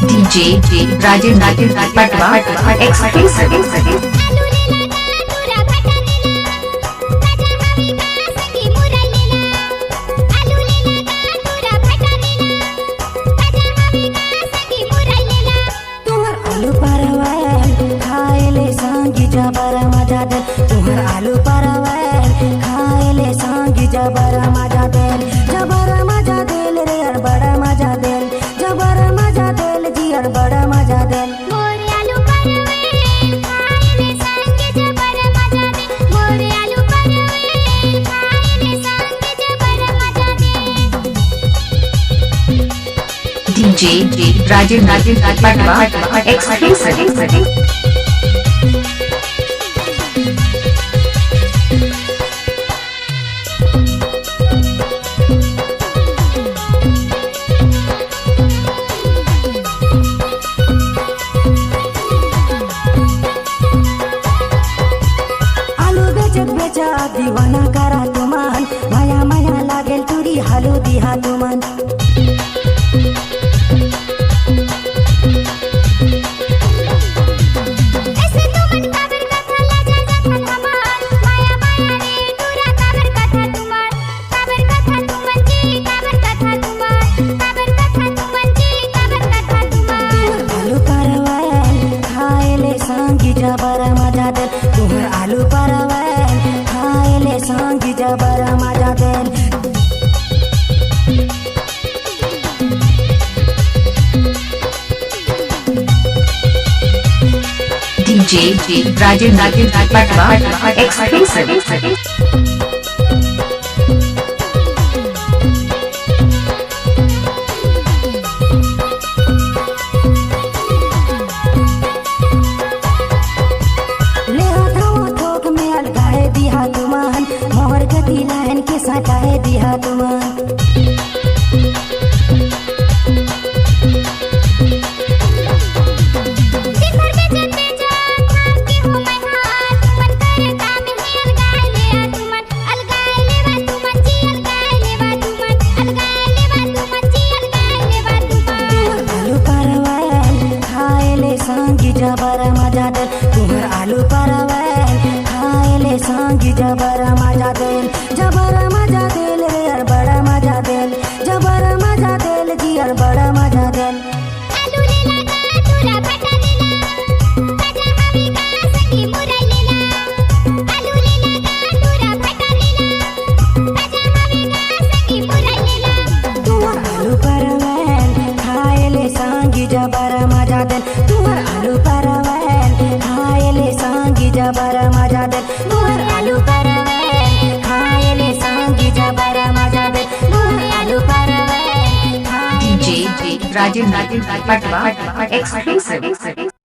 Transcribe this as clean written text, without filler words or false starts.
DJ Rajesh Patwa Exclusive. जबरा मजा दे तुहर आलू परवल खाएले संगी जबरा मजा दे रे यार बड़ा मजा दे जबरा मजा दे जी यार बड़ा मजा दे मोरे आलू परवल खाएले संगी जबरा मजा दे मोरे आलू परवल खाएले संगी जबरा मजा दे DJ Rajesh Patwa Exclusive. दीवाना करा तुमान माया माया लागेल तुरी हालू दिहा तुमान ऐसे तुमन काबर कथा लाजा जखन हमार माया माया रे तुरा काबर कथा तुमान काबर कथा तुमन जी काबर कथा तुमान काबर कथा तुमन जी काबर कथा तुमान आलू परवल खाएले संगी जबरा मजा दे तुहर आलू परवल खाएले संगी जबरा मजा दे DJ Rajesh Patwa Exclusive. दिहा तुमान मोहर गति लाइन के सटाए दिहा तुमान जबरा मजा दे तुहर आलू परवल खाएले संगी जबरा मजा दे जबरा मजा दे रे यार बड़ा मजा दे जबरा मजा दे जी यार बड़ा मजा दे आलू ले लगा तुरा फटा लेला ताजा हमी का सखी मुरा लेला आलू ले लगा तुरा फटा लेला ताजा हमी का सखी मुरा लेला तुहर आलू परवल खाएले संगी जबरा मजा दे तुहर आलू परवल खाएले संगी जबरा मजा दे तुहर आलू परवल खाएले संगी जबरा मजा दे तुहर आलू परवल DJ Rajesh Patwa Exclusive.